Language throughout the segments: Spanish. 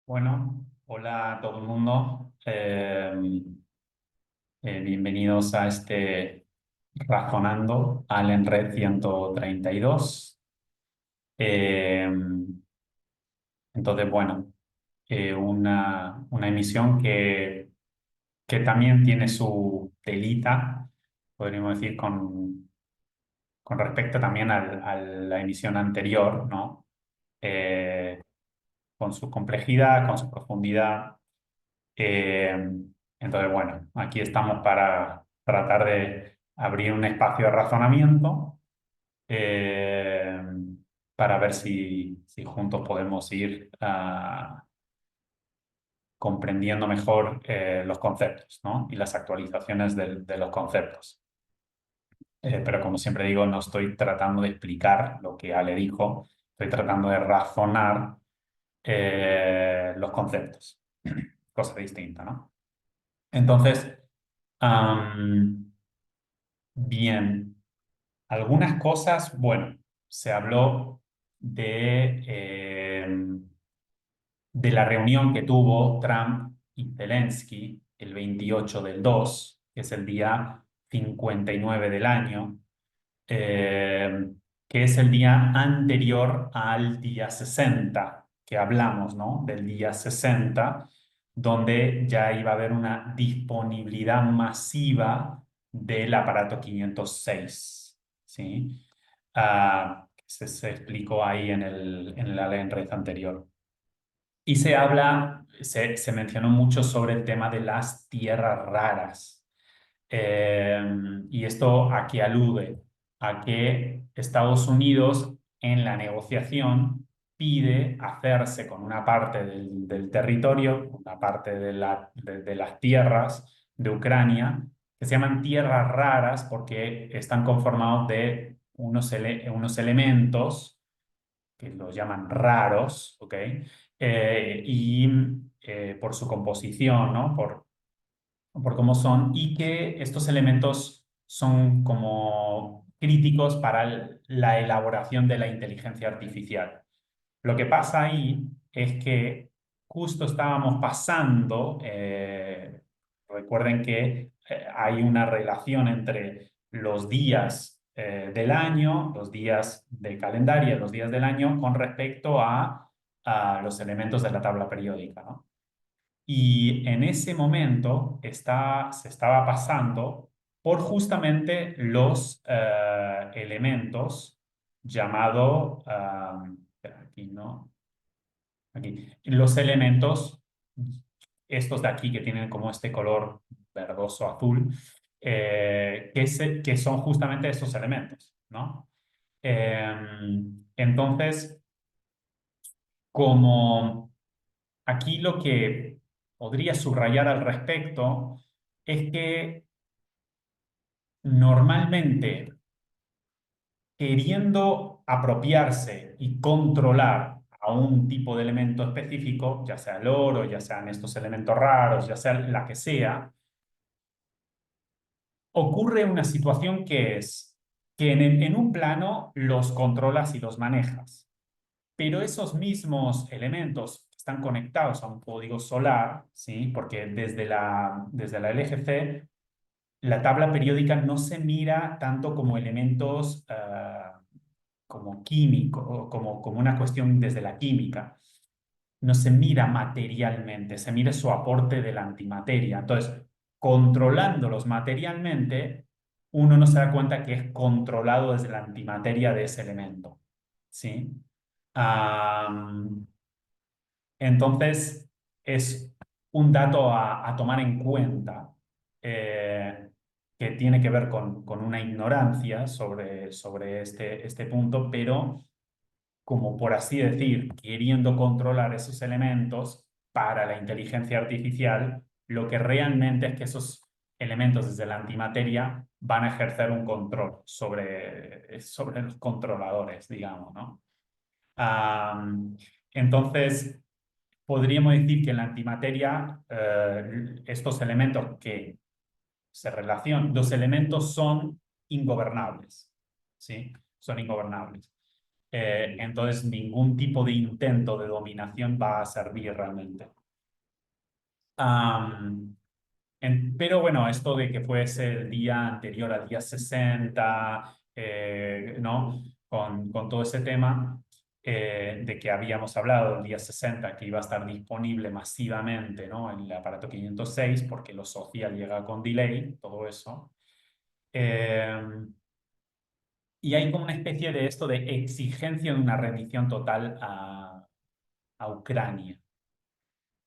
Bueno, hola a todo el mundo. Bienvenidos a este Razonando al Enred 132. Eh, entonces, bueno, una emisión que también tiene su telita, podríamos decir, con respecto también a la emisión anterior, ¿no? Eh, con su complejidad, con su profundidad. Eh, entonces, bueno, aquí estamos para tratar de abrir un espacio de razonamiento, eh, para ver si juntos podemos ir comprendiendo mejor los conceptos, ¿no? Y las actualizaciones de los conceptos. Pero como siempre digo, no estoy tratando de explicar lo que Ale dijo, estoy tratando de razonar los conceptos, cosa distinta, ¿no? Entonces, Am, bien, algunas cosas, bueno, se habló de la reunión que tuvo Trump y Zelensky el 28 del 2, que es el día 59 del año, eh, que es el día anterior al día 60 que hablamos, ¿no? Del día 60 donde ya iba a haber una disponibilidad masiva del aparato 506, ¿sí? Se explicó ahí en la ley en red anterior. Y se mencionó mucho sobre el tema de las tierras raras. Y esto a qué alude, a que Estados Unidos en la negociación pide hacerse con una parte del territorio, una parte de las tierras de Ucrania, que se llaman tierras raras porque están conformados de unos elementos que los llaman raros, ¿ok? Y por su composición, ¿no? Por cómo son, y que estos elementos son como críticos para la elaboración de la inteligencia artificial. Lo que pasa ahí es que justo estábamos pasando, recuerden que hay una relación entre los días del año, los días de calendario, los días del año con respecto a los elementos de la tabla periódica, ¿no? Y en ese momento se estaba pasando por justamente los elementos llamado, espera, aquí no, aquí, los elementos, estos de aquí que tienen como este color verdoso azul, que son justamente estos elementos, ¿no? Eh, entonces, como aquí lo que podría subrayar al respecto es que normalmente queriendo apropiarse y controlar a un tipo de elemento específico, ya sea el oro, ya sean estos elementos raros, ya sea la que sea, ocurre una situación que es que en un plano los controlas y los manejas, pero esos mismos elementos están conectados a un código solar, ¿sí? Porque desde la LGC la tabla periódica no se mira tanto como elementos como químicos, como una cuestión desde la química. No se mira materialmente, se mira su aporte de la antimateria. Entonces, controlándolos materialmente, uno no se da cuenta que es controlado desde la antimateria de ese elemento. ¿Sí? Am, entonces, es un dato a tomar en cuenta, que tiene que ver con una ignorancia sobre este punto, pero como por así decir, queriendo controlar esos elementos para la inteligencia artificial, lo que realmente es que esos elementos desde la antimateria van a ejercer un control sobre los controladores, digamos, ¿no? Am, entonces, podríamos decir que en la antimateria, estos elementos que se relacionan, los elementos son ingobernables, ¿sí? Son ingobernables. Entonces ningún tipo de intento de dominación va a servir realmente. Am, pero bueno, esto de que fuese el día anterior al día 60, ¿no? Con todo ese tema de que habíamos hablado el día 60, que iba a estar disponible masivamente, ¿no? En el aparato 506, porque lo social llega con delay, todo eso. Eh, y hay como una especie de esto de exigencia de una rendición total a Ucrania.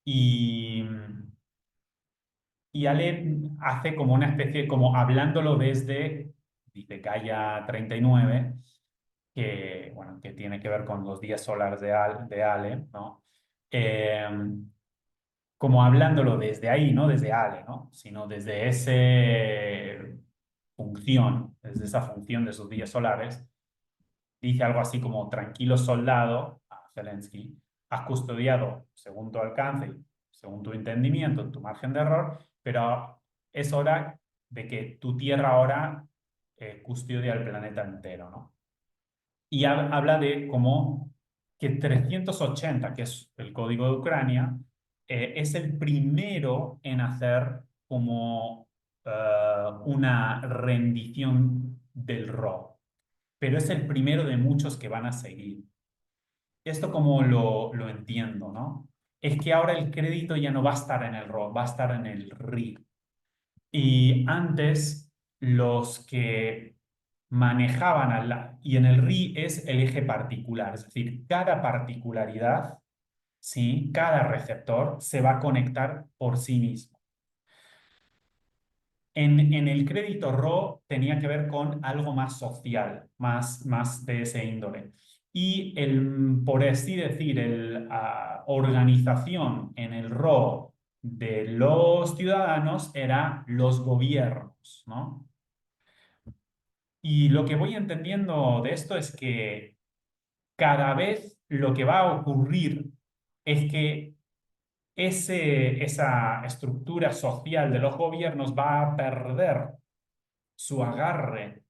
Y, y Ale hace como una especie, como hablándolo desde, dice Gaia 39, que, bueno, que tiene que ver con los días solares de Ale, ¿no? Eh, como hablándolo desde ahí, no desde Ale, ¿no? Sino desde desde esa función de sus días solares, dice algo así como, tranquilo soldado, a Zelensky, has custodiado según tu alcance, según tu entendimiento, tu margen de error, pero es hora de que tu tierra ahora custodia el planeta entero, ¿no? Y habla de como que 380, que es el código de Ucrania, es el primero en hacer como una rendición del RO, pero es el primero de muchos que van a seguir. Esto como lo entiendo, ¿no? Es que ahora el crédito ya no va a estar en el RO, va a estar en el RI. Y antes los que manejaban y en el RI es el eje particular, es decir, cada particularidad, ¿sí? Cada receptor se va a conectar por sí mismo. En el crédito RO tenía que ver con algo más social, más de ese índole. Y por así decir, organización en el RO de los ciudadanos era los gobiernos, ¿no? Y lo que voy entendiendo de esto es que cada vez lo que va a ocurrir es que esa estructura social de los gobiernos va a perder su agarre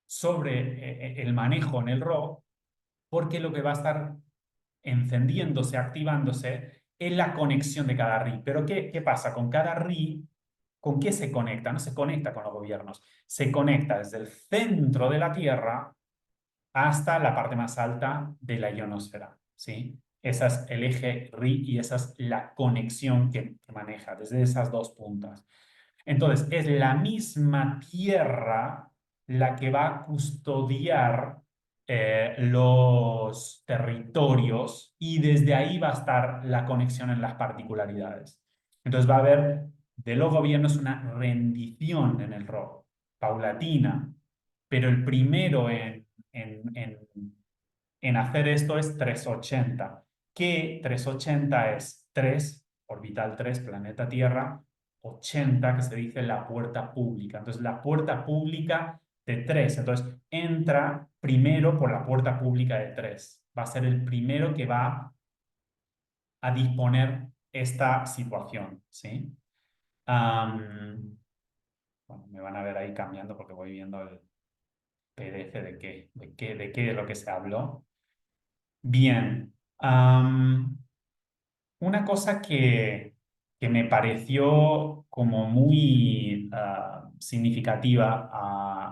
sobre el manejo en el RO, porque lo que va a estar encendiéndose, activándose, es la conexión de cada RI. Pero ¿qué pasa? Con cada RI, ¿con qué se conecta? No se conecta con los gobiernos, se conecta desde el centro de la Tierra hasta la parte más alta de la ionosfera, ¿sí? Ese es el eje RI y esa es la conexión que maneja desde esas dos puntas. Entonces, es la misma Tierra la que va a custodiar los territorios y desde ahí va a estar la conexión en las particularidades. Entonces va a haber de los gobiernos una rendición en el rol, paulatina, pero el primero en hacer esto es 380, que 380 es 3 orbital 3 planeta Tierra, 80 que se dice la puerta pública. Entonces, la puerta pública de 3. Entonces, entra primero por la puerta pública de 3. Va a ser el primero que va a disponer esta situación, ¿sí? Bueno, me van a ver ahí cambiando porque voy viendo el PDF de qué es lo que se habló. Bien. Una cosa que me pareció como muy significativa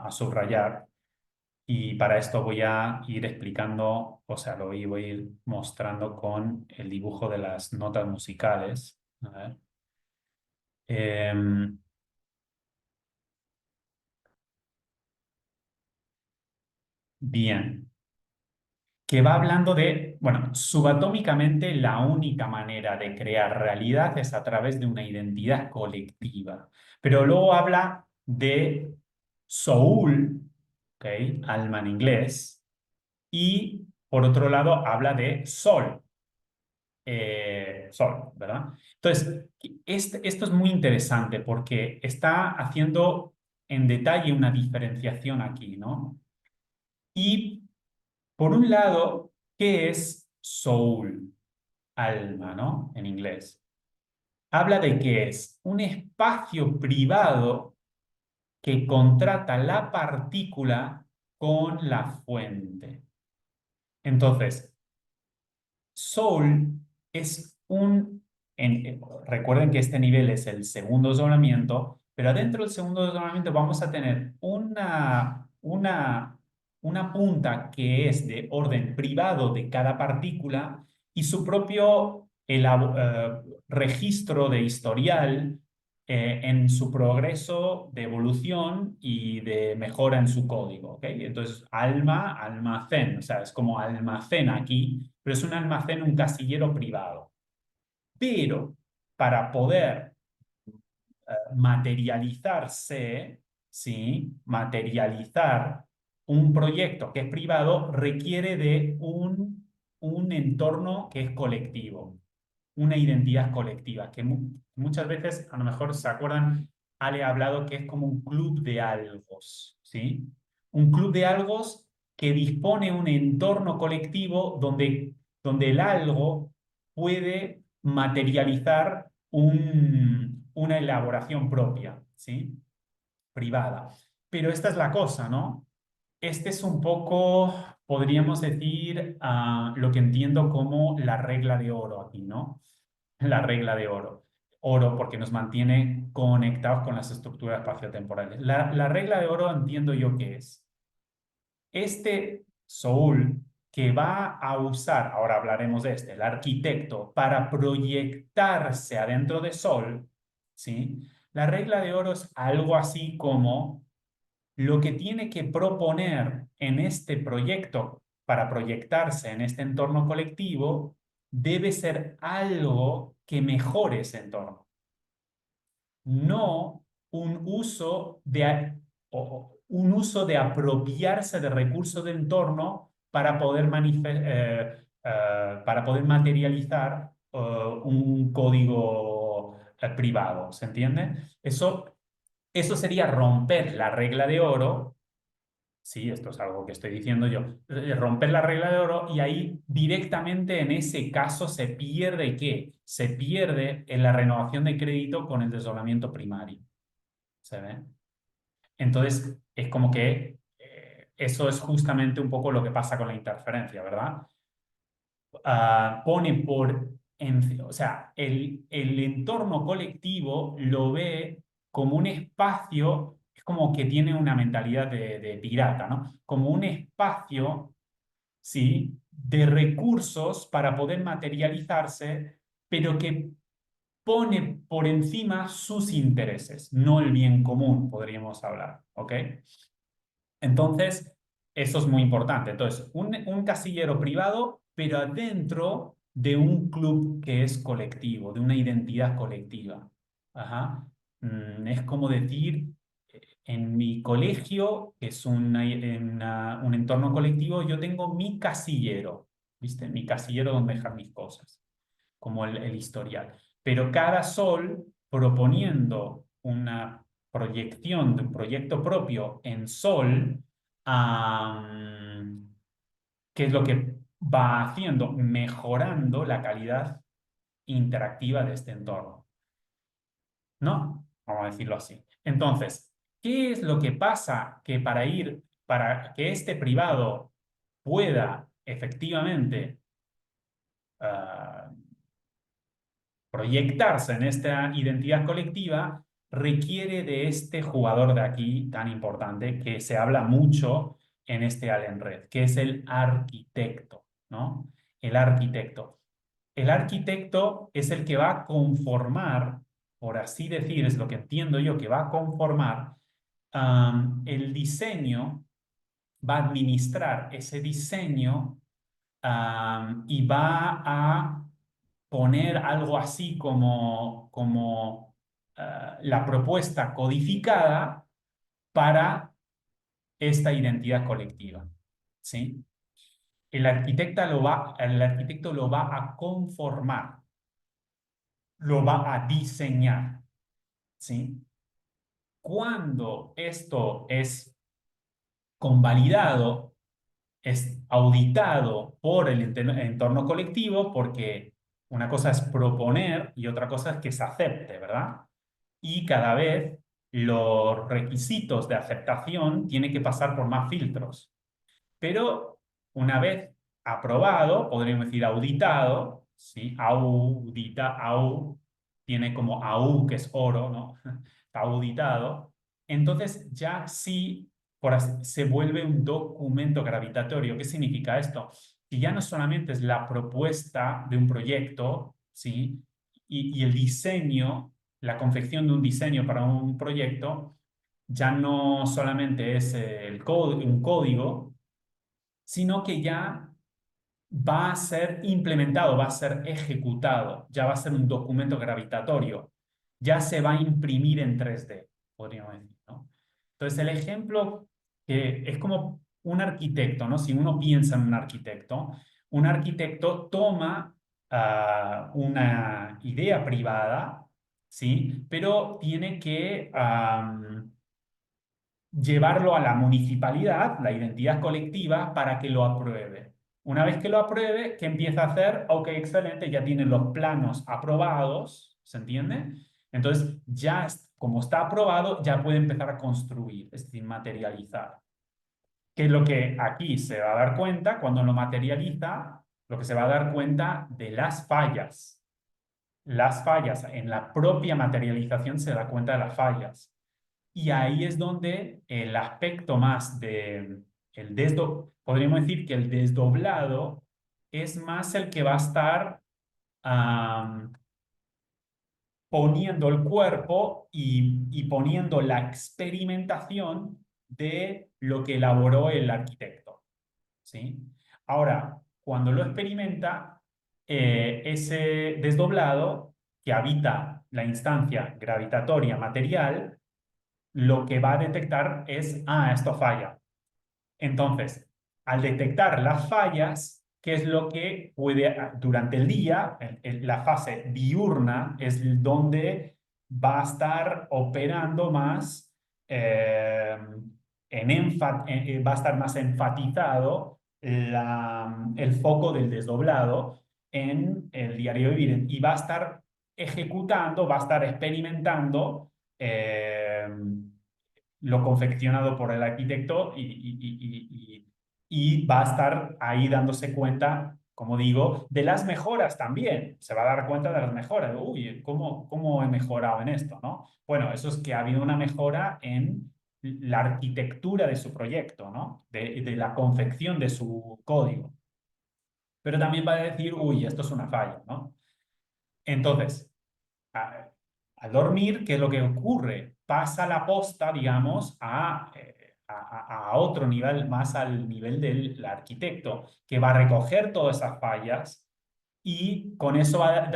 a subrayar, y para esto voy a ir explicando, o sea, voy a ir mostrando con el dibujo de las notas musicales. A ver. Em, bien. Que va hablando de, bueno, subatómicamente la única manera de crear realidad es a través de una identidad colectiva. Pero luego habla de soul, ¿ok? Alma en inglés, y por otro lado habla de sol, sol, ¿verdad? Entonces, esto es muy interesante porque está haciendo en detalle una diferenciación aquí, ¿no? Y por un lado, ¿qué es soul? Alma, ¿no? En inglés. Habla de que es un espacio privado que contrata la partícula con la fuente. Entonces, Soul es recuerden que este nivel es el segundo desdoblamiento, pero adentro del segundo desdoblamiento vamos a tener una punta que es orden privado de cada partícula y su propio registro de historial en su progreso de evolución y de mejora en su código, ¿ok? Entonces, almacén, o sea, es como almacén aquí, pero es un almacén, un casillero privado. Pero para poder materializarse, ¿sí? Materializar un proyecto que es privado requiere de un entorno que es colectivo, una identidad colectiva, que muchas veces, a lo mejor se acuerdan, Ale ha hablado que es como un club de algos, ¿sí? Un club de algos que dispone un entorno colectivo donde el algo puede materializar una elaboración propia, ¿sí? Privada. Pero esta es la cosa, ¿no? Este es un poco, podríamos decir, lo que entiendo como la regla de oro aquí, ¿no? La regla de oro. Oro porque nos mantiene conectados con las estructuras espaciotemporales. La regla de oro entiendo yo que es este Soul que va a usar, ahora hablaremos de este, el arquitecto, para proyectarse adentro de Sol, ¿sí? La regla de oro es algo así como lo que tiene que proponer en este proyecto para proyectarse en este entorno colectivo debe ser algo que mejore ese entorno, no un uso de apropiarse de recursos del entorno para poder materializar un código privado, ¿se entiende? Eso sería romper la regla de oro. Sí, esto es algo que estoy diciendo yo. Romper la regla de oro y ahí directamente en ese caso se pierde ¿qué? Se pierde en la renovación de crédito con el desdoblamiento primario. ¿Se ve? Entonces, es como que eso es justamente un poco lo que pasa con la interferencia, ¿verdad? Pone o sea, el entorno colectivo lo ve como un espacio, es como que tiene una mentalidad de pirata, ¿no? Como un espacio, ¿sí? De recursos para poder materializarse, pero que pone por encima sus intereses, no el bien común, podríamos hablar, ¿ok? Entonces, eso es muy importante. Entonces, un casillero privado, pero adentro de un club que es colectivo, de una identidad colectiva. Ajá. Es como decir, en mi colegio, que es un entorno colectivo, yo tengo mi casillero, ¿viste? Mi casillero donde dejar mis cosas, como el historial. Pero cada sol proponiendo una proyección de un proyecto propio en sol, am, ¿qué es lo que va haciendo? Mejorando la calidad interactiva de este entorno, ¿no? Vamos a decirlo así. Entonces, ¿qué es lo que pasa que para que este privado pueda efectivamente ah, proyectarse en esta identidad colectiva requiere de este jugador de aquí tan importante que se habla mucho en este Allen Red, que es el arquitecto, ¿no? El arquitecto. El arquitecto es el que va a conformar, por así decir, es lo que entiendo yo, que va a conformar el diseño, va a administrar ese diseño y va a poner algo así como la propuesta codificada para esta identidad colectiva, ¿sí? El arquitecto lo va a conformar, lo va a diseñar, ¿sí? Cuando esto es convalidado, es auditado por el entorno colectivo, porque una cosa es proponer y otra cosa es que se acepte, ¿verdad? Y cada vez los requisitos de aceptación tienen que pasar por más filtros. Pero una vez aprobado, podríamos decir auditado, ¿sí? Au tiene como AU, que es oro, ¿no? Está auditado. Entonces ya sí se vuelve un documento gravitatorio. ¿Qué significa esto? Que ya no solamente es la propuesta de un proyecto, ¿sí? Y el diseño, la confección de un diseño para un proyecto, ya no solamente es un código, sino que ya va a ser implementado, va a ser ejecutado, ya va a ser un documento gravitatorio, ya se va a imprimir en 3D, podríamos decir, ¿no? Entonces, el ejemplo que es como un arquitecto, ¿no? Si uno piensa en un arquitecto toma una idea privada, ¿sí? Pero tiene que llevarlo a la municipalidad, la identidad colectiva, para que lo apruebe. Una vez que lo apruebe, ¿qué empieza a hacer? Ok, excelente, ya tienen los planos aprobados, ¿se entiende? Entonces, ya como está aprobado, ya puede empezar a construir, es decir, materializar. ¿Qué es lo que aquí se va a dar cuenta cuando lo materializa? Lo que se va a dar cuenta de las fallas. Las fallas en la propia materialización se da cuenta de las fallas. Y ahí es donde el aspecto más de podríamos decir que el desdoblado es más el que va a estar am, poniendo el cuerpo y poniendo la experimentación de lo que elaboró el arquitecto, ¿sí? Ahora, cuando lo experimenta, ese desdoblado que habita la instancia gravitatoria material, lo que va a detectar es, esto falla. Entonces, al detectar las fallas, ¿qué es lo que puede, durante el día, la fase diurna es donde va a estar operando más, va a estar más enfatizado el foco del desdoblado en el diario vivir y va a estar ejecutando, va a estar experimentando lo confeccionado por el arquitecto y va a estar ahí dándose cuenta, como digo, de las mejoras también. Se va a dar cuenta de las mejoras. Uy, ¿cómo he mejorado en esto, no? Bueno, eso es que ha habido una mejora en la arquitectura de su proyecto, ¿no? De la confección de su código. Pero también va a decir, uy, esto es una falla, ¿no? Entonces, a- al dormir, ¿qué es lo que ocurre? Pasa la posta, digamos, a otro nivel, más al nivel del arquitecto, que va a recoger todas esas fallas y con eso va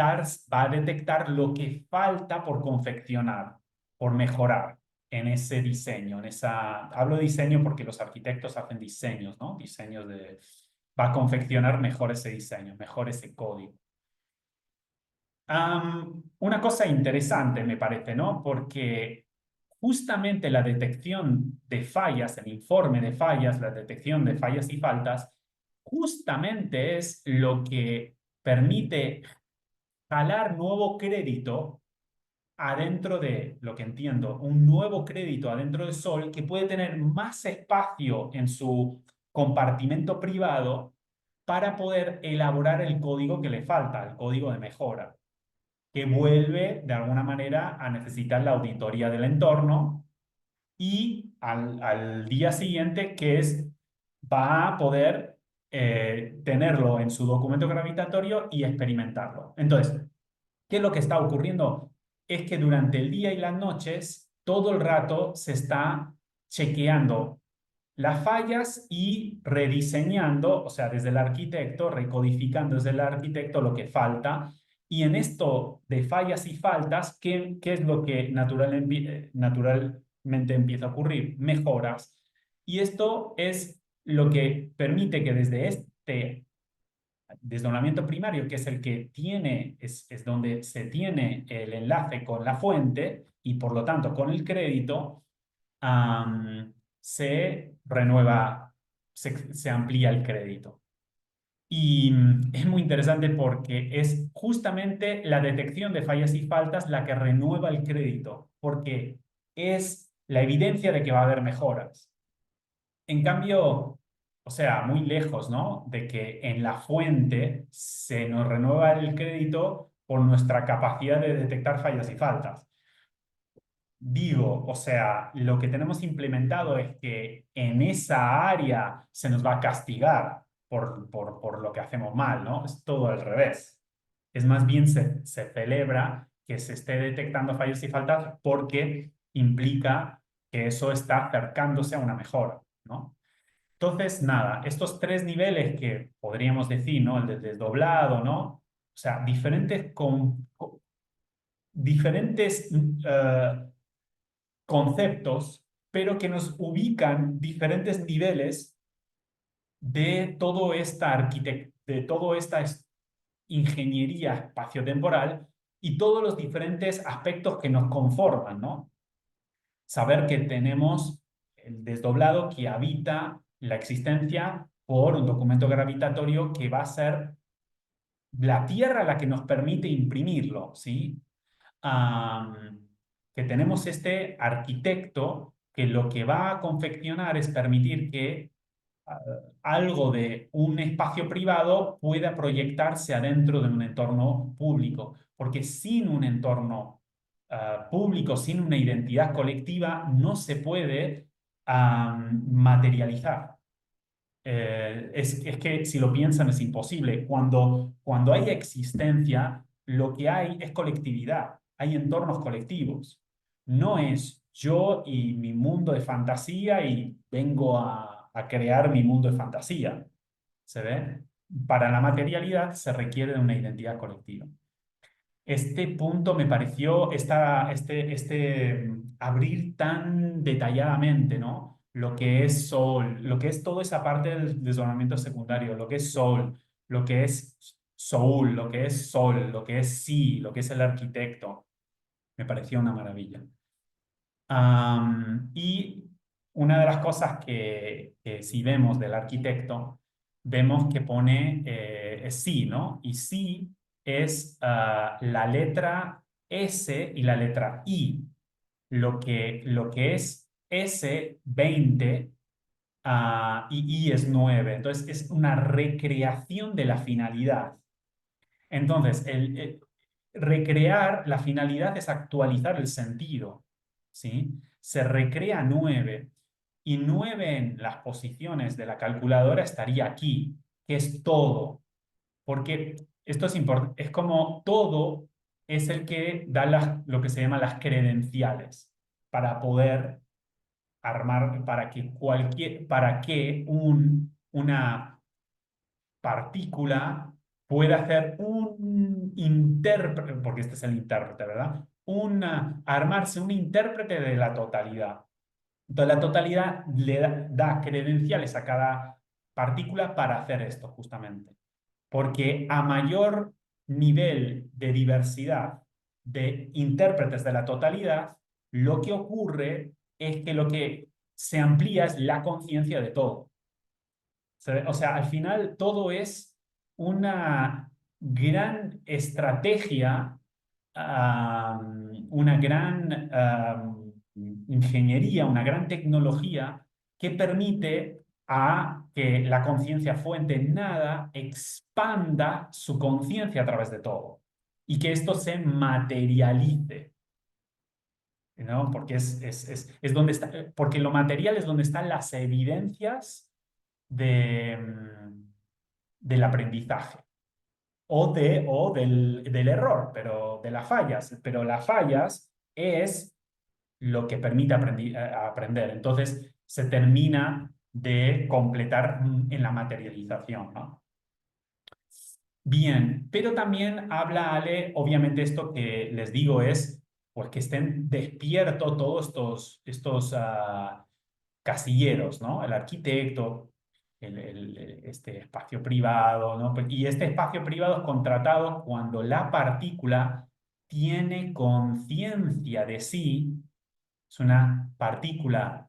a detectar lo que falta por confeccionar, por mejorar en ese diseño, hablo de diseño porque los arquitectos hacen diseños, ¿no? Va a confeccionar mejor ese diseño, mejor ese código. Una cosa interesante me parece, ¿no? Porque justamente la detección de fallas, el informe de fallas, la detección de fallas y faltas, justamente es lo que permite jalar nuevo crédito adentro de, lo que entiendo, un nuevo crédito adentro de Sol que puede tener más espacio en su compartimento privado para poder elaborar el código que le falta, el código de mejora que vuelve de alguna manera a necesitar la auditoría del entorno y al día siguiente va a poder tenerlo en su documento gravitatorio y experimentarlo. Entonces, ¿qué es lo que está ocurriendo? Es que durante el día y las noches, todo el rato se está chequeando las fallas y rediseñando, o sea, desde el arquitecto, recodificando desde el arquitecto lo que falta. Y en esto de fallas y faltas, ¿qué es lo que naturalmente empieza a ocurrir? Mejoras. Y esto es lo que permite que desde este desdoblamiento primario, que es el que tiene, es donde se tiene el enlace con la fuente y por lo tanto con el crédito, se renueva, se amplía el crédito. Y es muy interesante porque es justamente la detección de fallas y faltas la que renueva el crédito, porque es la evidencia de que va a haber mejoras. En cambio, o sea, muy lejos, ¿no? De que en la fuente se nos renueva el crédito por nuestra capacidad de detectar fallas y faltas. Digo, o sea, lo que tenemos implementado es que en esa área se nos va a castigar por lo que hacemos mal, ¿no? Es todo al revés. Es más bien se celebra que se esté detectando fallos y faltas porque implica que eso está acercándose a una mejora, ¿no? Entonces, nada, estos tres niveles que podríamos decir, ¿no? El del desdoblado, ¿no? O sea, diferentes conceptos, pero que nos ubican diferentes niveles de de toda esta ingeniería espaciotemporal y todos los diferentes aspectos que nos conforman, ¿no? Saber que tenemos el desdoblado que habita la existencia por un documento gravitatorio que va a ser la Tierra la que nos permite imprimirlo, ¿sí? Am, que tenemos este arquitecto que lo que va a confeccionar es permitir que ah, algo de un espacio privado pueda proyectarse adentro de un entorno público, porque sin un entorno público, sin una identidad colectiva, no se puede materializar. Es que si lo piensan es imposible. Cuando hay existencia, lo que hay es colectividad, hay entornos colectivos. No es yo y mi mundo de fantasía y vengo a crear mi mundo de fantasía. ¿Se ve? Para la materialidad se requiere de una identidad colectiva. Este punto me pareció abrir tan detalladamente, ¿no? Lo que es Soul, lo que es toda esa parte del desdoblamiento secundario, lo que es Soul, lo que es Soul, lo que es Sol, lo que es Sí, lo que es el arquitecto. Me pareció una maravilla. Y una de las cosas que si vemos del arquitecto, vemos que pone sí, ¿no? Y sí es la letra S y la letra I. Lo que es S, 20, y I es 9. Entonces es una recreación de la finalidad. Entonces, recrear la finalidad es actualizar el sentido, ¿sí? Se recrea 9 y 9 en las posiciones de la calculadora estaría aquí, que es todo, porque esto es importante, es como todo es el que da lo que se llama las credenciales para poder armar, para que una partícula puede hacer un intérprete, porque este es el intérprete, ¿verdad? Armarse un intérprete de la totalidad. Entonces la totalidad le da credenciales a cada partícula para hacer esto justamente. Porque a mayor nivel de diversidad de intérpretes de la totalidad, lo que ocurre es que lo que se amplía es la conciencia de todo. O sea, al final todo es una gran estrategia, una gran ingeniería, una gran tecnología que permite a que la conciencia fuente nada expanda su conciencia a través de todo y que esto se materialice, ¿no? Porque es donde está, porque lo material es donde están las evidencias del aprendizaje o del error, pero de las fallas. Pero las fallas es lo que permite aprender. Entonces se termina de completar en la materialización, ¿no? Bien, pero también habla Ale, obviamente esto que les digo es pues que estén despiertos todos estos casilleros, ¿no? El arquitecto, este espacio privado, ¿no? Y este espacio privado es contratado cuando la partícula tiene conciencia de sí, es una partícula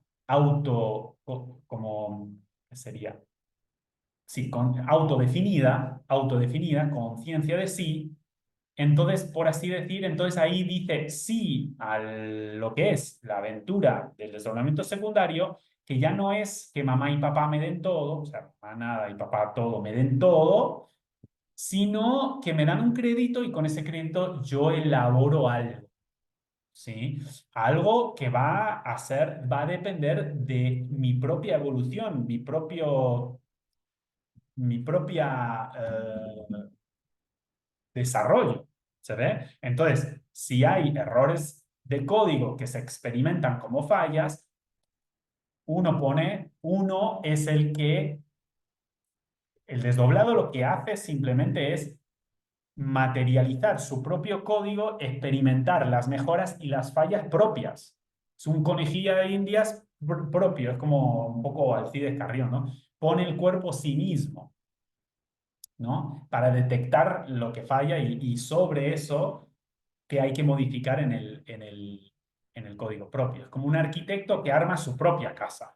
como, ¿qué sería? Sí, autodefinida, conciencia de sí. Entonces, por así decir, entonces ahí dice sí a lo que es la aventura del desdoblamiento secundario, que ya no es que mamá y papá me den todo, o sea, mamá nada y papá todo, me den todo, sino que me dan un crédito y con ese crédito yo elaboro algo, ¿sí? Algo que va a depender de mi propia evolución, mi propia desarrollo, ¿se ve? Entonces, si hay errores de código que se experimentan como fallas, uno es el desdoblado lo que hace simplemente es materializar su propio código, experimentar las mejoras y las fallas propias. Es un conejillo de indias propio, es como un poco Alcides Carrión, ¿no? Pone el cuerpo sí mismo, ¿no? Para detectar lo que falla y sobre eso que hay que modificar en el código propio. Es como un arquitecto que arma su propia casa.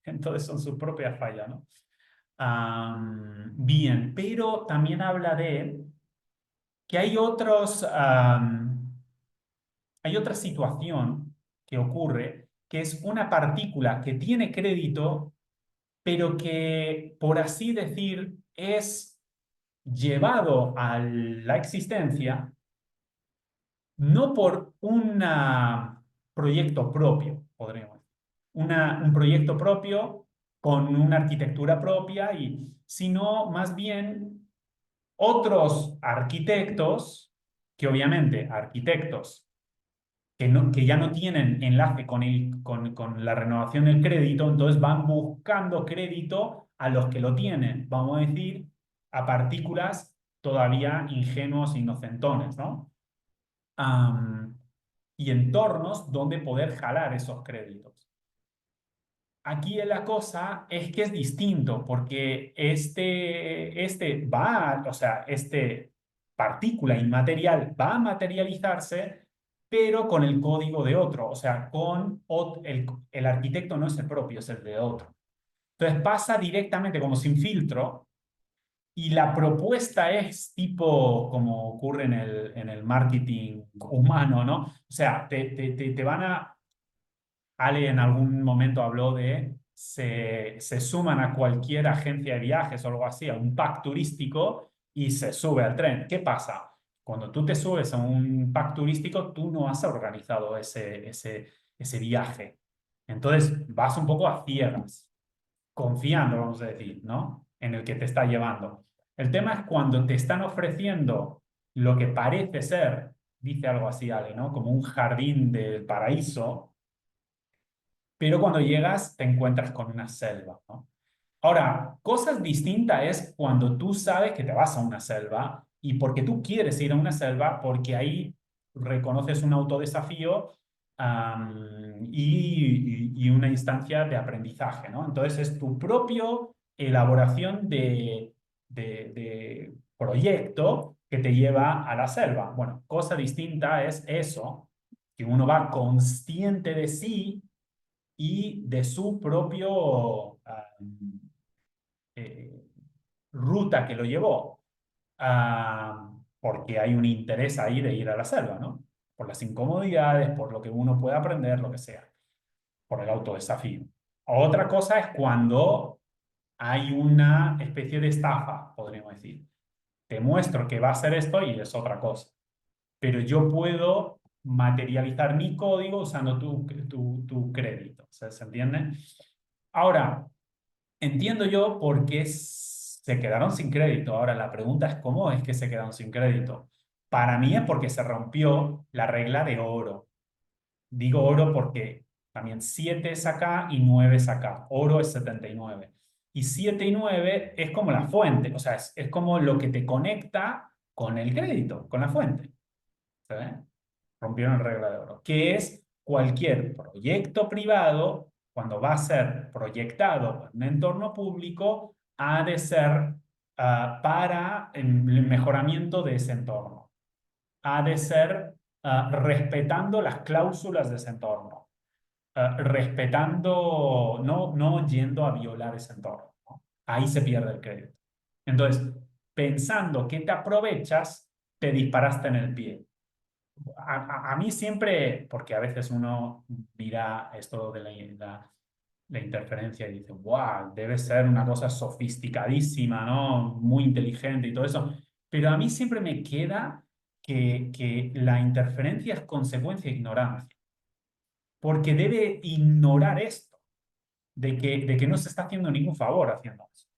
Entonces son sus propias fallas, ¿no? Bien, pero también habla de que hay otra situación que ocurre, que es una partícula que tiene crédito, pero que, por así decir, es llevado a la existencia no por un proyecto propio, podríamos decir. Un proyecto propio con una arquitectura propia, sino más bien otros arquitectos, que obviamente arquitectos que ya no tienen enlace con la renovación del crédito, entonces van buscando crédito a los que lo tienen, vamos a decir, a partículas todavía ingenuos, inocentones, ¿no? Am, y entornos donde poder jalar esos créditos. Aquí la cosa es que es distinto, porque o sea, partícula inmaterial va a materializarse, pero con el código de otro, o sea, el arquitecto no es el propio, es el de otro. Entonces pasa directamente como sin filtro y la propuesta es tipo como ocurre en el marketing humano, ¿no? O sea, te van a Ale en algún momento habló de se suman a cualquier agencia de viajes o algo así, a un pack turístico y se sube al tren. ¿Qué pasa? Cuando tú te subes a un pack turístico, tú no has organizado ese viaje. Entonces vas un poco a ciegas, confiando, vamos a decir, ¿no? En el que te está llevando. El tema es cuando te están ofreciendo lo que parece ser, dice algo así, Ale, ¿no? Como un jardín del paraíso, pero cuando llegas te encuentras con una selva, ¿no? Ahora, cosas distintas es cuando tú sabes que te vas a una selva y porque tú quieres ir a una selva porque ahí reconoces un autodesafío y una instancia de aprendizaje, ¿no? Entonces es tu propio elaboración de proyecto que te lleva a la selva. Bueno, cosa distinta es eso, que uno va consciente de sí y de su propio eh, ruta que lo llevó, porque hay un interés ahí de ir a la selva, ¿no? Por las incomodidades, por lo que uno puede aprender, lo que sea, por el autodesafío. Otra cosa es cuando hay una especie de estafa, podríamos decir. Te muestro que va a ser esto y es otra cosa. Pero yo puedo materializar mi código usando tu crédito. ¿Se entiende? Ahora, entiendo yo por qué se quedaron sin crédito. Ahora, la pregunta es cómo es que se quedaron sin crédito. Para mí es porque se rompió la regla de oro. Digo oro porque también 7 es acá y 9 es acá. Oro es 79. Y 7 y 9 es como la fuente, o sea, es como lo que te conecta con el crédito, con la fuente. ¿Se ve? Rompieron la regla de oro, que es cualquier proyecto privado, cuando va a ser proyectado en un entorno público, ha de ser para el mejoramiento de ese entorno. Ha de ser respetando las cláusulas de ese entorno, respetando, no yendo a violar ese entorno, ¿no? Ahí se pierde el crédito. Entonces, pensando que te aprovechas, te disparaste en el pie. A mí siempre, porque a veces uno mira esto de la interferencia y dices, wow, debe ser una cosa sofisticadísima, ¿no? Muy inteligente y todo eso. Pero a mí siempre me queda que la interferencia es consecuencia de ignorancia, porque debe ignorar esto, de que no se está haciendo ningún favor haciendo eso.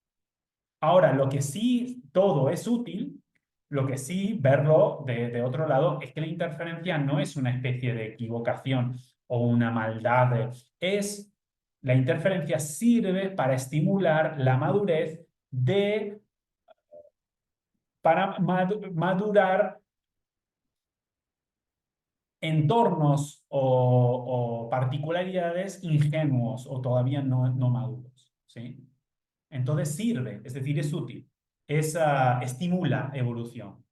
Ahora, lo que sí todo es útil, lo que sí verlo de otro lado, es que la interferencia no es una especie de equivocación o una maldad. La interferencia sirve para estimular la madurez para madurar entornos o particularidades ingenuos o todavía no maduros, ¿sí? Entonces sirve, es decir, es útil, estimula evolución,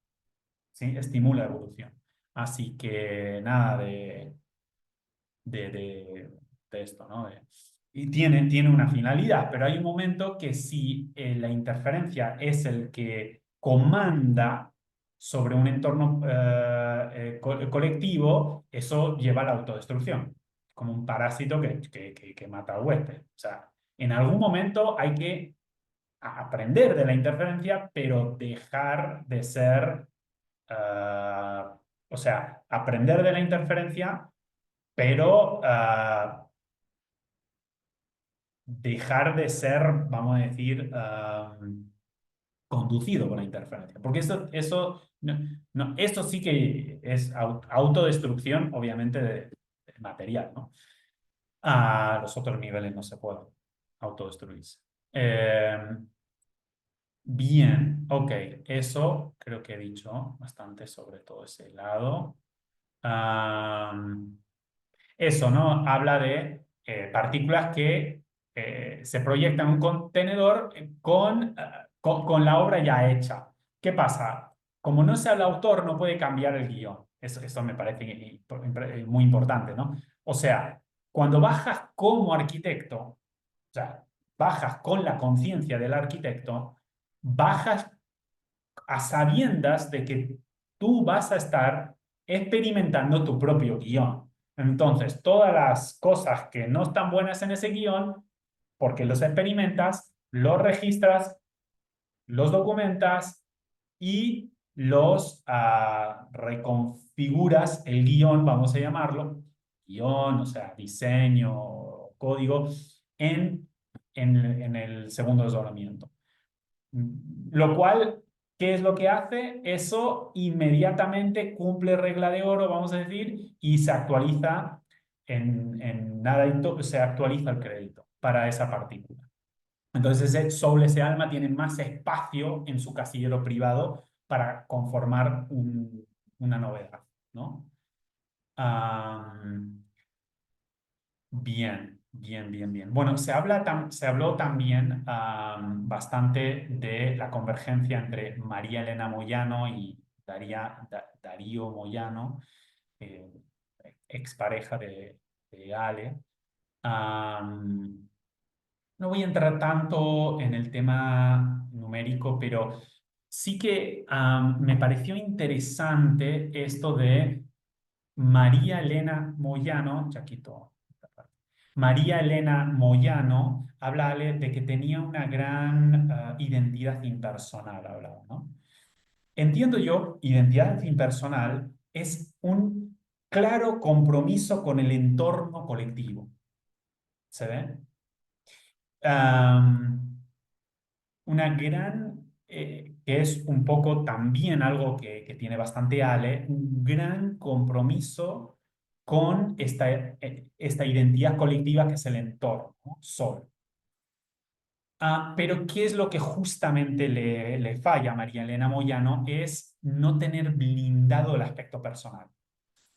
¿sí? Estimula evolución. Así que nada de, de, de esto, ¿no? Y tiene una finalidad, pero hay un momento que si la interferencia es el que comanda sobre un entorno colectivo, eso lleva a la autodestrucción, como un parásito que mata al huésped. O sea, en algún momento hay que aprender de la interferencia, pero dejar de ser, o sea, aprender de la interferencia, pero dejar de ser, vamos a decir, conducido por la interferencia. Porque esto sí que es autodestrucción, obviamente, de material, ¿no? A los otros niveles no se puede autodestruirse. Bien, ok, eso creo que he dicho bastante sobre todo ese lado. Am, Eso, ¿no? Habla de partículas que se proyectan en un contenedor con la obra ya hecha. ¿Qué pasa? Como no sea el autor, no puede cambiar el guión. Eso me parece muy importante, ¿no? O sea, cuando bajas como arquitecto, o sea, bajas con la conciencia del arquitecto, bajas a sabiendas de que tú vas a estar experimentando tu propio guión. Entonces, todas las cosas que no están buenas en ese guión, porque los experimentas, los registras, los documentas y los reconfiguras el guión, vamos a llamarlo, guión, o sea, diseño, código, en el segundo desdoblamiento. Lo cual, ¿qué es lo que hace? Eso inmediatamente cumple regla de oro, vamos a decir, y se actualiza en nada, se actualiza el crédito para esa partícula. Entonces, ese soul, ese alma, tiene más espacio en su casillero privado para conformar una novedad, ¿no? Am, Bien, bien, bien, bien. Bueno, se habló también bastante de la convergencia entre María Elena Moyano y Darío Moyano, eh, expareja de Ale. Am, no voy a entrar tanto en el tema numérico, pero sí que me pareció interesante esto de María Elena Moyano, ya quito esta parte. María Elena Moyano habla de que tenía una gran identidad impersonal, hablaba, ¿no? Entiendo yo, identidad impersonal es un claro compromiso con el entorno colectivo. ¿Se ve? Am, una gran, que es un poco también algo que tiene bastante Ale, un gran compromiso con esta identidad colectiva que es el entorno, ¿no? Sol. Pero ¿qué es lo que justamente le falla a María Elena Moyano? Es no tener blindado el aspecto personal.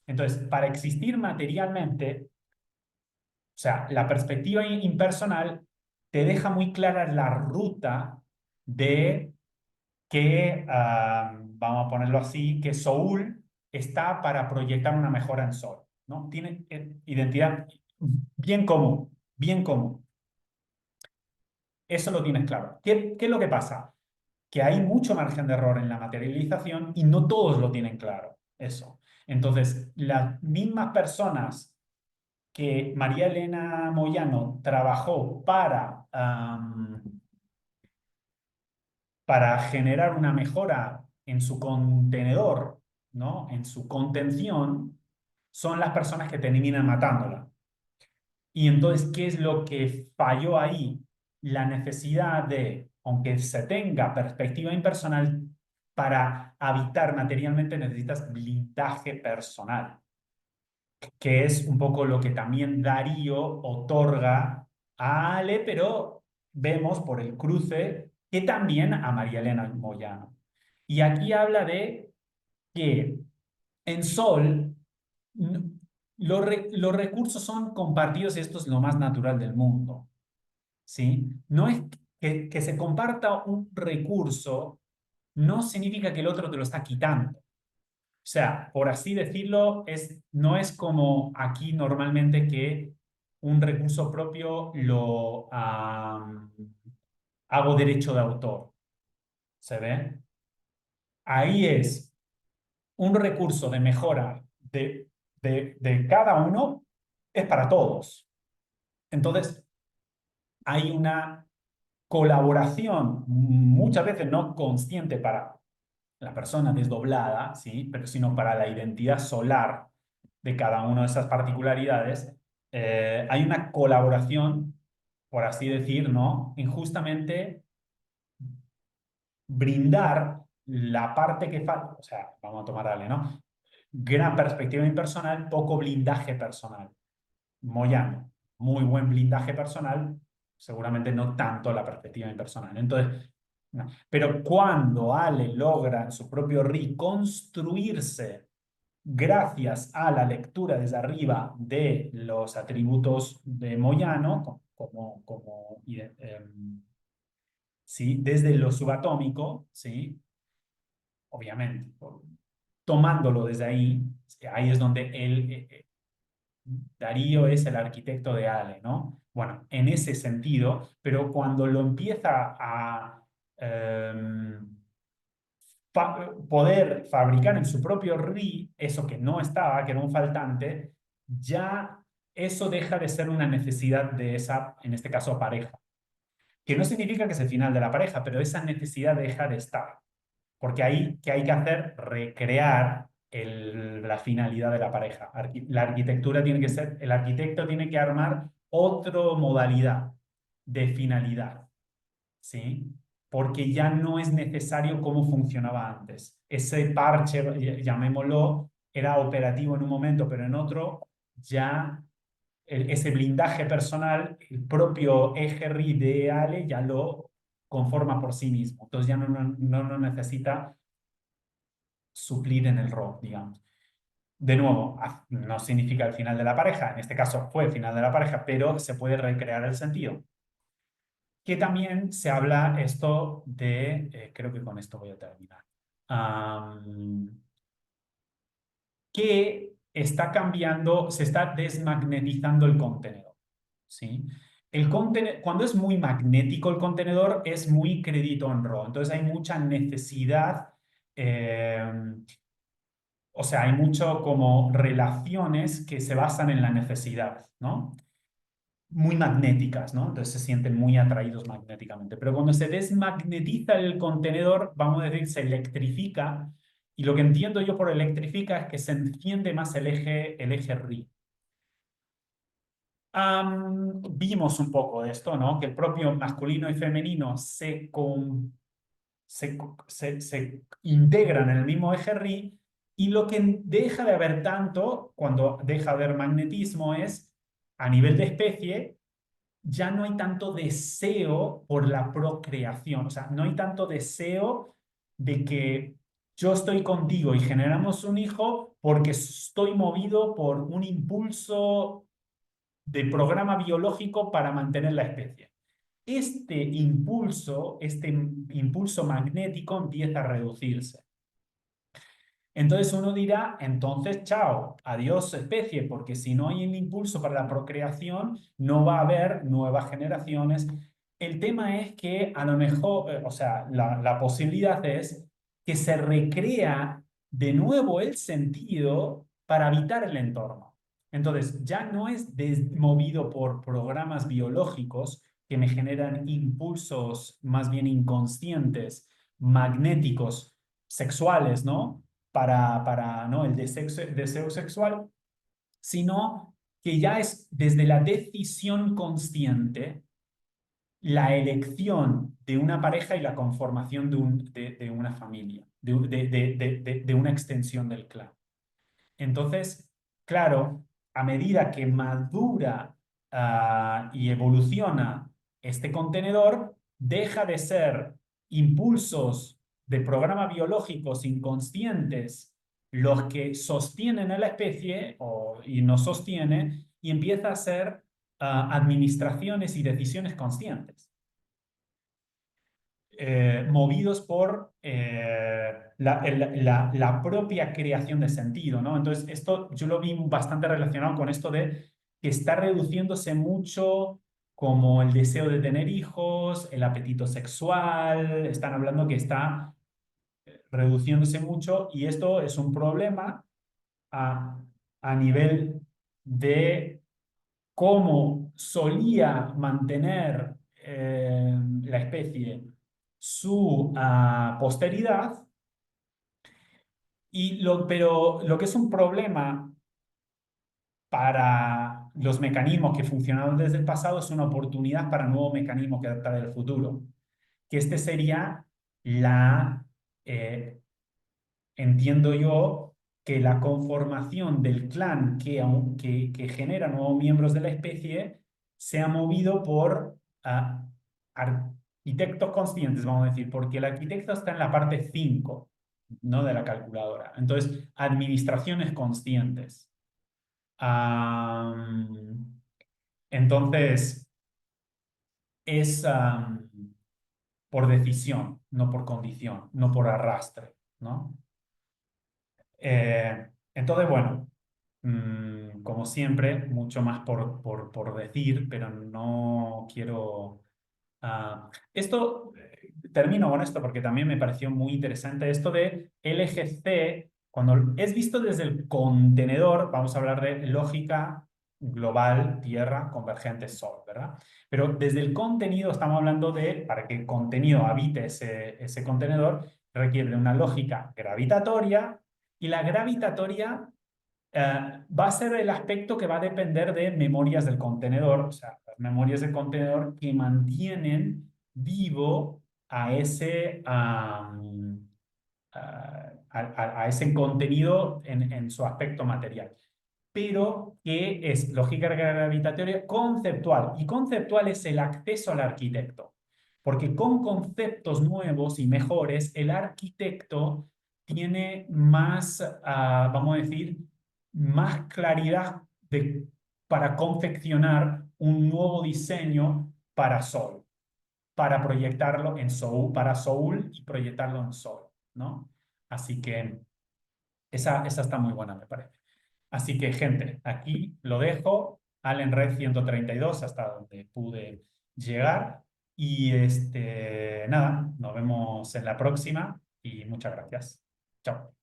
Entonces, para existir materialmente, o sea, la perspectiva impersonal te deja muy clara la ruta de vamos a ponerlo así, que Soul está para proyectar una mejora en Sol, ¿no? Tiene identidad bien común, bien común. Eso lo tienes claro. ¿Qué es lo que pasa? Que hay mucho margen de error en la materialización y no todos lo tienen claro, eso. Entonces, las mismas personas que María Elena Moyano trabajó para generar una mejora en su contenedor, ¿no? En su contención, son las personas que terminan matándola. Y entonces, ¿qué es lo que falló ahí? La necesidad de, aunque se tenga perspectiva impersonal, para habitar materialmente necesitas blindaje personal, que es un poco lo que también Darío otorga a Ale, pero vemos por el cruce que también a María Elena Moyano. Y aquí habla de que en Sol los recursos son compartidos y esto es lo más natural del mundo, ¿sí? No es que se comparta un recurso, no significa que el otro te lo está quitando. O sea, por así decirlo, no es como aquí normalmente que un recurso propio lo hago derecho de autor. ¿Se ve? Ahí es un recurso de mejora de cada uno, es para todos. Entonces, hay una colaboración muchas veces no consciente para la persona desdoblada, ¿sí? Pero sino para la identidad solar de cada una de esas particularidades, hay una colaboración, por así decir, ¿no? En justamente brindar la parte que falta, o sea, vamos a tomar Ale, ¿no? Gran perspectiva impersonal, poco blindaje personal. Moyano, muy buen blindaje personal, seguramente no tanto la perspectiva impersonal. Entonces, no. Pero cuando Ale logra en su propio reconstruirse gracias a la lectura desde arriba de los atributos de Moyano, ¿sí? Desde lo subatómico, ¿sí? Obviamente, tomándolo desde ahí, ahí es donde Darío es el arquitecto de Ale, ¿no? Bueno, en ese sentido, pero cuando lo empieza a poder fabricar en su propio RI eso que no estaba, que era un faltante, ya eso deja de ser una necesidad de esa, en este caso, pareja. Que no significa que es el final de la pareja, pero esa necesidad deja de estar. Porque ahí, ¿qué hay que hacer? Recrear la finalidad de la pareja. La arquitectura tiene que ser, el arquitecto tiene que armar otra modalidad de finalidad, ¿sí? Porque ya no es necesario cómo funcionaba antes. Ese parche, llamémoslo, era operativo en un momento, pero en otro ya ese blindaje personal, el propio eje RI de Ale ya lo conforma por sí mismo. Entonces ya no necesita suplir en el rol, digamos. De nuevo, no significa el final de la pareja, en este caso fue el final de la pareja, pero se puede recrear el sentido. Que también se habla esto de, creo que con esto voy a terminar, que está cambiando, se está desmagnetizando el contenedor, ¿sí? Cuando es muy magnético el contenedor, es muy crédito en RAW, entonces hay mucha necesidad, o sea, hay mucho como relaciones que se basan en la necesidad, ¿no? Muy magnéticas, ¿no? Entonces se sienten muy atraídos magnéticamente. Pero cuando se desmagnetiza el contenedor, vamos a decir, se electrifica, y lo que entiendo yo por electrifica es que se enciende más el eje RI. Vimos un poco de esto, ¿no? Que el propio masculino y femenino se integran en el mismo eje RI, y lo que deja de haber tanto, cuando deja de haber magnetismo, es a nivel de especie ya no hay tanto deseo por la procreación, o sea, no hay tanto deseo de que yo estoy contigo y generamos un hijo porque estoy movido por un impulso de programa biológico para mantener la especie. Este impulso magnético empieza a reducirse. Entonces uno dirá, entonces, chao, adiós especie, porque si no hay el impulso para la procreación, no va a haber nuevas generaciones. El tema es que a lo mejor, o sea, la posibilidad es que se recrea de nuevo el sentido para habitar el entorno. Entonces, ya no es movido por programas biológicos que me generan impulsos más bien inconscientes, magnéticos, sexuales, ¿no? ¿no? El deseo sexual, sino que ya es desde la decisión consciente la elección de una pareja y la conformación de una familia, de una extensión del clan. Entonces, claro, a medida que madura y evoluciona este contenedor, deja de ser impulsos de programa biológicos inconscientes los que sostienen a la especie y nos sostiene y empieza a ser administraciones y decisiones conscientes movidos por la propia creación de sentido, ¿no? Entonces, esto yo lo vi bastante relacionado con esto de que está reduciéndose mucho como el deseo de tener hijos, el apetito sexual, están hablando que está reduciéndose mucho y esto es un problema a, a nivel de cómo solía mantener la especie su posteridad, pero lo que es un problema para los mecanismos que funcionaron desde el pasado es una oportunidad para nuevos mecanismos que adaptar en el futuro. Que este sería eh, entiendo yo, que la conformación del clan que genera nuevos miembros de la especie se ha movido por arquitectos conscientes, vamos a decir, porque el arquitecto está en la parte 5, ¿no? De la calculadora. Entonces, administraciones conscientes. Entonces, es por decisión, no por condición, no por arrastre, ¿no? Entonces, bueno, como siempre, mucho más por decir, pero no quiero... termino con esto porque también me pareció muy interesante esto de LGC, cuando es visto desde el contenedor, vamos a hablar de lógica global, Tierra, convergente, Sol, ¿verdad? Pero desde el contenido estamos hablando de, para que el contenido habite ese contenedor, requiere de una lógica gravitatoria y la gravitatoria va a ser el aspecto que va a depender de memorias del contenedor, o sea, las memorias del contenedor que mantienen vivo a ese contenido en su aspecto material, pero que es lógica gravitatoria conceptual. Y conceptual es el acceso al arquitecto, porque con conceptos nuevos y mejores, el arquitecto tiene más, vamos a decir, más claridad para confeccionar un nuevo diseño para Sol, para proyectarlo en Soul, para Soul y proyectarlo en Sol, ¿no? Así que esa está muy buena, me parece. Así que, gente, aquí lo dejo. Allen Red 132 hasta donde pude llegar. Y nada, nos vemos en la próxima y muchas gracias. Chao.